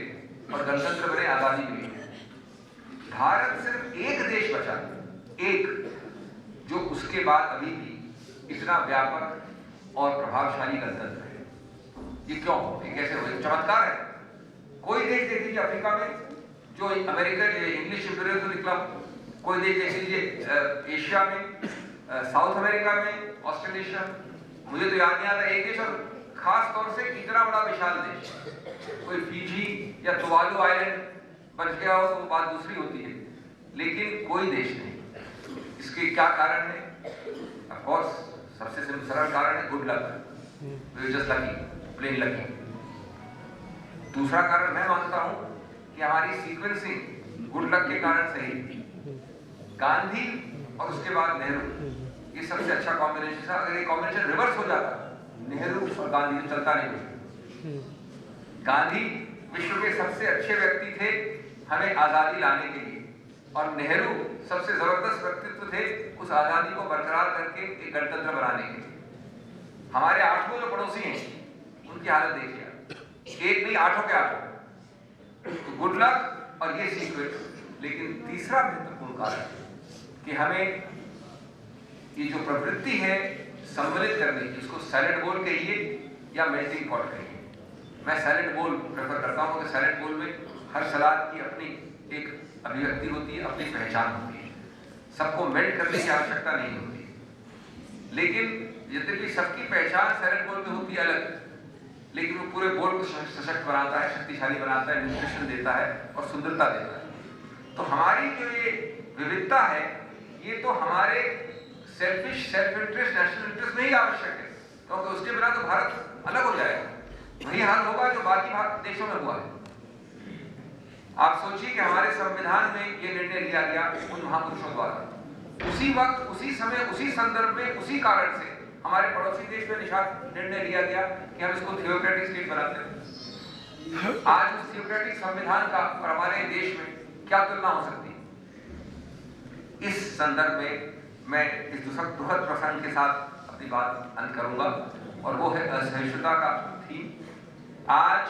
और गणतंत्र बने, आजादी मिली। भारत सिर्फ एक देश बचा, एक, जो उसके बाद अभी भी इतना व्यापक और प्रभावशाली गणतंत्र है। ये क्यों? ये कैसे हो? चमत्कार है। कोई देश देख लीजिए अफ्रीका में जो अमेरिकन इंग्लिश इंपीरियलिज्म निकला, कोई देश देख लीजिए एशिया में, साउथ अमेरिका में, ऑस्ट्रेलिया, मुझे तो याद नहीं आता एक देश, और खास तौर से इतना बड़ा विशाल देश, कोई फिजी या तुवालू आइलैंड बच गया हो तो वो बात दूसरी होती है, लेकिन कोई देश नहीं। इसके क्या कारण है? ऑफ कोर्स सबसे सरल कारण है good luck, just lucky, plain lucky. दूसरा कारण मैं मानता हूं कि हमारी सीक्वेंसिंग गुड लक के कारण सही। गांधी और उसके बाद नेहरू ये सबसे अच्छा कॉम्बिनेशन था। अगर ये कॉम्बिनेशन रिवर्स हो जाता, नेहरू और गांधी तो चलता नहीं। गांधी विश्व के सबसे अच्छे व्यक्ति थे हमें आजादी लाने के लिए, और नेहरू सबसे जबरदस्त व्यक्तित्व थे उस आजादी को बरकरार करके एक गणतंत्र बनाने के लिए। हमारे आठों जो पड़ोसी हैं उनकी हालत देखिए, एक नहीं आठों के आठों। तो गुड लक और ये सीक्रेट। लेकिन तीसरा महत्वपूर्ण कारण कि हमें ये जो प्रवृत्ति है सम्मिलित करने की, उसको सैलेड बोल कहिए या मेल्टिंग पॉट कहिए। मैं सैलेड बोल प्रेफर करता हूँ कि सैलेड बोल में हर सलाद की अपनी एक अभिव्यक्ति होती है, अपनी पहचान होती है, सबको मेल्ट करने की आवश्यकता नहीं होती। लेकिन यद्यपि सबकी पहचान सैलेड बोल में होती है अलग, लेकिन वो पूरे बोल को सशक्त बनाता है, शक्तिशाली बनाता है, न्यूट्रिशन देता है और सुंदरता देता है। तो हमारी जो ये विविधता है, ये तो हमारे selfish, self interest, national interest में ही आवश्यक है, क्योंकि उसके बिना तो भारत अलग हो जाएगा। वही हाल होगा जो बाकी देशों में हुआ है। आप सोचिए कि हमारे संविधान में ये निर्णय लिया गया उन महापुरुषों द्वारा, उसी वक्त, उसी समय, उसी संदर्भ में, उसी कारण से हमारे पड़ोसी देश में निर्णय लिया गया कि हम इसको थियोक्रेटिक स्टेट बनाते हैं। आज उस थियोक्रेटिक संविधान का और हमारे देश में क्या तुलना हो सकती है? इस संदर्भ में मैं इस दुखद प्रसंग के साथ अपनी बात अंत करूंगा, और वो है असहिष्णुता का थीम। आज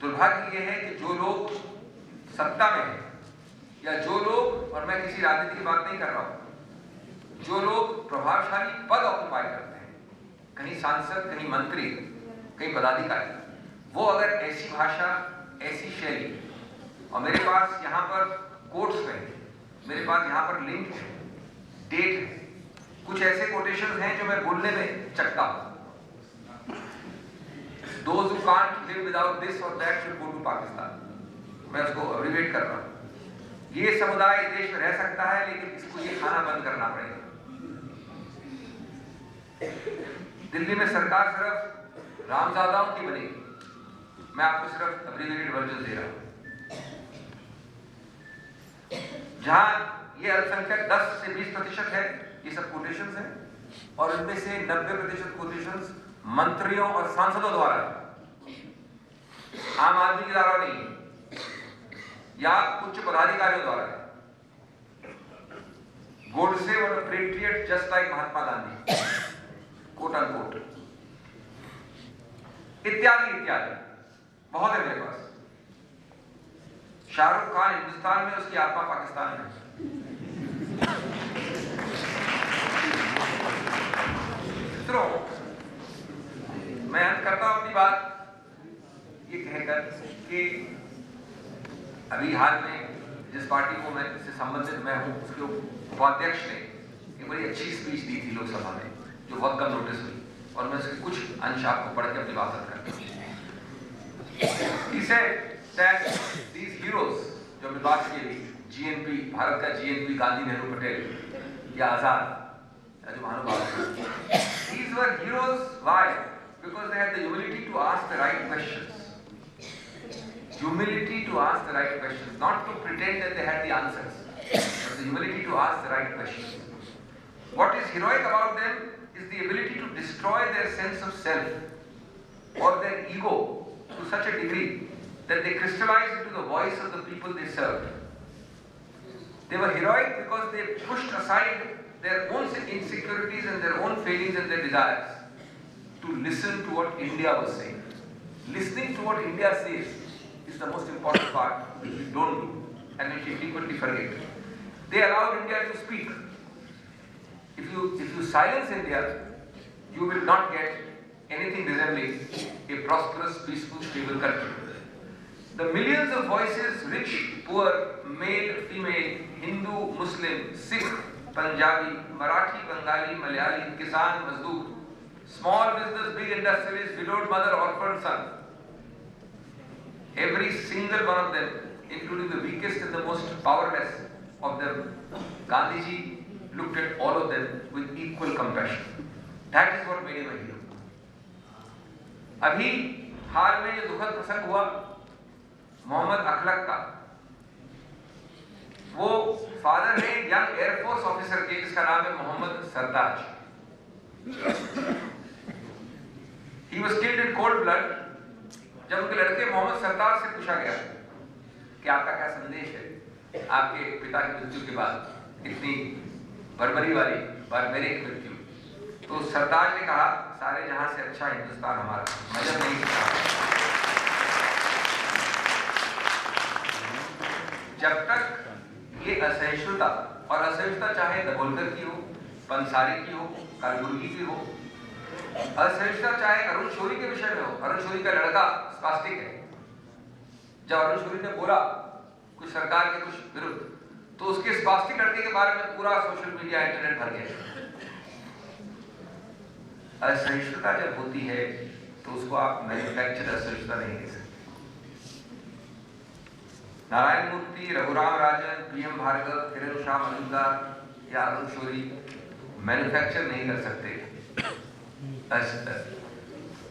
दुर्भाग्य ये है कि जो लोग सत्ता में हैं, या जो लोग, और मैं किसी राजनीति की बात नहीं कर रहा हूं, जो लोग प्रभावशाली पद ऑक्युपाई करते हैं, कहीं सांसद, कहीं मंत्री, कहीं पदाधिकारी, वो अगर ऐसी भाषा, ऐसी शैली, और मेरे पास यहाँ पर कोट्स हैं, मेरे पास यहाँ पर लिंक है, डेट है, कुछ ऐसे कोटेशंस हैं जो मैं बोलने में चकता हूं। Those who can't live without this or that should go to Pakistan. मैं उसको अब्रिविएट कर रहा हूँ। ये समुदाय इस देश में रह सकता है, लेकिन इसको ये खाना बंद करना पड़ेगा। दिल्ली में सरकार सिर्फ रामजादाओं की बनेगी। मैं आपको सिर्फ अब्रिविएटेड वर्जन दे रहा हूँ। जहां ये अल्पसंख्यक 10 से 20% है, ये सब कोटेशंस हैं, और इनमें से 90% कोटेशंस मंत्रियों और सांसदों द्वारा है, आम आदमी के द्वारा नहीं है, या उच्च पदाधिकारियों द्वारा है। Godse was a patriot just like Mahatma Gandhi, quote unquote, इत्यादि इत्यादि बहुत है मेरे पास। शाहरुख खान हिंदुस्तान में, उसकी आत्मा पाकिस्तान में। मित्रों, मैं अंत करता हूं अपनी बात ये कहकर कि अभी हाल में जिस पार्टी को मैं इससे संबंधित मैं हूं, उसके उपाध्यक्ष ने एक बड़ी अच्छी स्पीच दी थी लोकसभा में, जो बहुत कम नोटिस हुई, और मैं उसके कुछ अंश आपको पढ़ के अपनी बात करता हूं। He said that these heroes जो हमने बात की अभी, जीएनपी, भारत का जीएनपी, गांधी, नेहरू, पटेल या आजाद, जो महानुभाव, these were heroes. Why? Because they had the humility to ask the right questions. Humility to ask the right questions, not to pretend that they had the answers, but the humility to ask the right questions. What is heroic about them is the ability to destroy their sense of self or their ego to such a degree that they crystallize into the voice of the people they served. They were heroic because they pushed aside their own insecurities and their own failings and their desires to listen to what India was saying. Listening to what India says is the most important part, which we don't do and which we frequently forget. They allowed India to speak. If you silence India, you will not get anything resembling a prosperous, peaceful, stable country. The millions of voices, rich, poor, male, female, Hindu, Muslim, Sikh, Punjabi, Marathi, Bengali, Malayali, Kisan, Mazdoor, small business, big industrialist, widowed mother, orphaned son, every single one of them, including the weakest and the most powerless of them, Gandhiji looked at all of them with equal compassion. That is what made him a hero. अभी हाल में जो दुखद प्रसंग हुआ मोहम्मद अखलक का, वो father है young air force officer के, जिसका नाम है मोहम्मद सरताज। He was killed in cold blood। जब उनके लड़के मोहम्मद सरताज से पूछा गया कि आपका क्या संदेश है आपके पिता की मृत्यु के बाद, इतनी बर्बरी वाली बारबेरिक मृत्यु, तो सरताज ने कहा, सारे जहां से अच्छा हिंदुस्तान हमारा, मजहब नहीं किया। जब तक ये असहिष्णुता, और असहिष्णुता चाहे दबोलकर की हो, पंसारी की हो, कलबुर्गी की हो, असहिष्णुता चाहे अरुण शौरी के विषय में हो। अरुण शौरी का लड़का स्पास्टिक है। जब अरुण शौरी ने बोला कुछ सरकार के कुछ विरुद्ध, तो उसके स्पास्टिक लड़के के बारे में पूरा सोशल मीडिया इंटरनेट भर गया। असहिष्णुता जब होती है तो उसको आप मैन्युफैक्चर असहिष्णुता नहीं कह सकते। नारायण मूर्ति, रघुराम राजन, पीएम भार्गव, किरण शाह मजूमदार या अरुण शौरी मैन्युफैक्चर नहीं कर सकते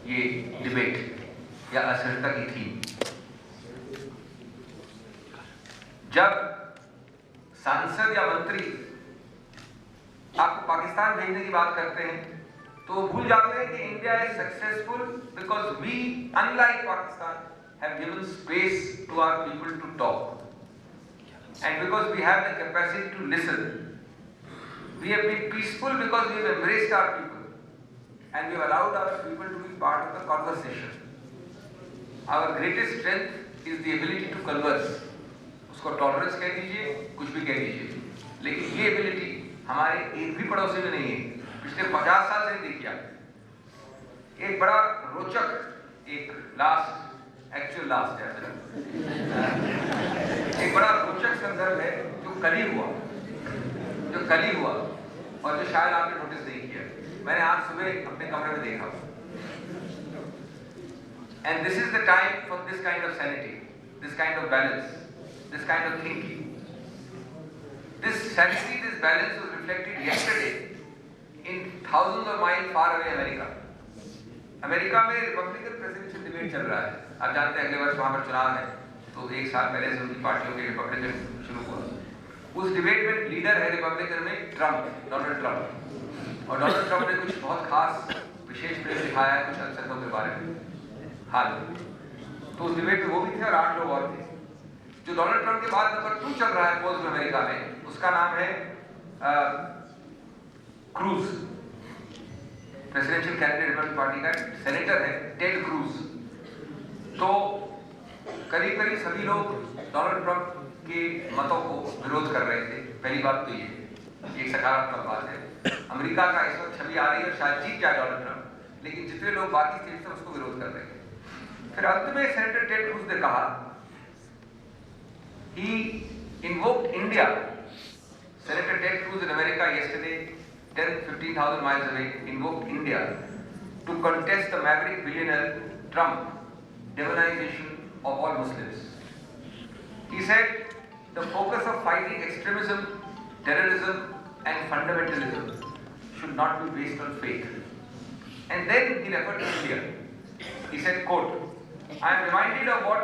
ये डिबेट या असहिष्णुता की थीम। जब सांसद या मंत्री आपको पाकिस्तान भेजने की बात करते हैं तो भूल जाते हैं कि India is successful because we, unlike Pakistan, have given space to our people to talk, and because we have the capacity to listen. We have been peaceful because we have embraced our people and we have allowed our people to be part of the conversation. Our greatest strength is the ability to converse. उसको tolerance कह दीजिए, कुछ भी कह दीजिए, लेकिन ये ability हमारे एक भी पड़ोसी में नहीं है। पिछले 50 साल से देखिए आप। एक बड़ा रोचक एक बड़ा रोचक संदर्भ है जो कल ही हुआ और जो शायद आपने नोटिस नहीं किया। मैंने आज सुबह अपने कमरे में देखा। And this is the time for this kind of sanity, this kind of balance, this kind of thinking. This sanity, this balance was reflected yesterday in thousands of miles far away America. America में Republican presidential debate चल रहा है। आप जानते हैं अगले वर्ष वहां पर चुनाव है, तो एक साल पहले से उनकी पार्टियों के रिपब्लिकन शुरू हुआ। उस डिबेट में लीडर है रिपब्लिकन में ट्रम्प, डोनाल्ड ट्रम्प, और डोनाल्ड ट्रम्प ने कुछ बहुत खास विशेष प्रेम दिखाया है कुछ अल्पसंख्यकों के बारे में हाल में। तो उस डिबेट में वो भी थे और 8 लोग और थे। जो डोनाल्ड ट्रम्प के बाद नंबर 2 चल रहा है पोल्स में अमेरिका में, उसका नाम है cruise, presidential candidate Republican party का सेनेटर है, टेड क्रूज। तो करीब करीब सभी लोग डोनाल्ड ट्रम्प के मतों को विरोध कर रहे थे। पहली बात तो ये एक सकारात्मक बात है। अमेरिका का इस वक्त छवि आ रही है और शायद जीत जाए डोनाल्ड ट्रम्प, लेकिन जितने लोग बाकी स्टेट से उसको विरोध कर रहे हैं। फिर अंत में सेनेटर टेड क्रूज ने कहा, he invoked India. Senator Ted Cruz in America yesterday, 15,000 miles away, invoked India to contest the maverick billionaire Trump demonization of all Muslims. He said the focus of fighting extremism, terrorism and fundamentalism should not be based on faith. And then he referred to India. He said, quote, I am reminded of what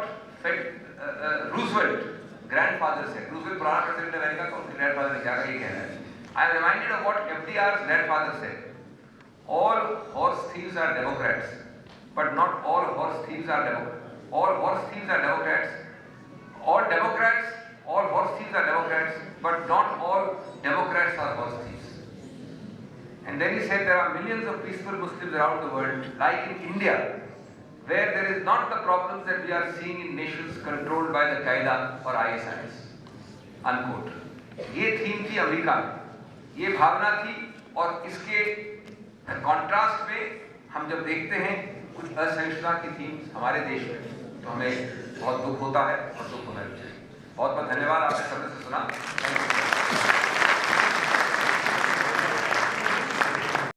Roosevelt grandfather said. Roosevelt पुराना president America का, उनके grandfather ने क्या कहा, ये कह रहा है, I am reminded of what FDR's grandfather said. All horse thieves are Democrats, but not all horse thieves are Democrats. All horse thieves are Democrats. All horse thieves are Democrats, but not all Democrats are horse thieves. And then he said there are millions of peaceful Muslims around the world, like in India, where there is not the problems that we are seeing in nations controlled by the Qaeda or ISIS. Unquote. ये theme थी America में, ये भावना थी, और इसके contrast में हम जब देखते हैं कुछ असहिष्णुता की थीम्स हमारे देश में, तो हमें बहुत दुख होता है और दुख होना चाहिए। बहुत बहुत धन्यवाद, आपने सबने से सुना।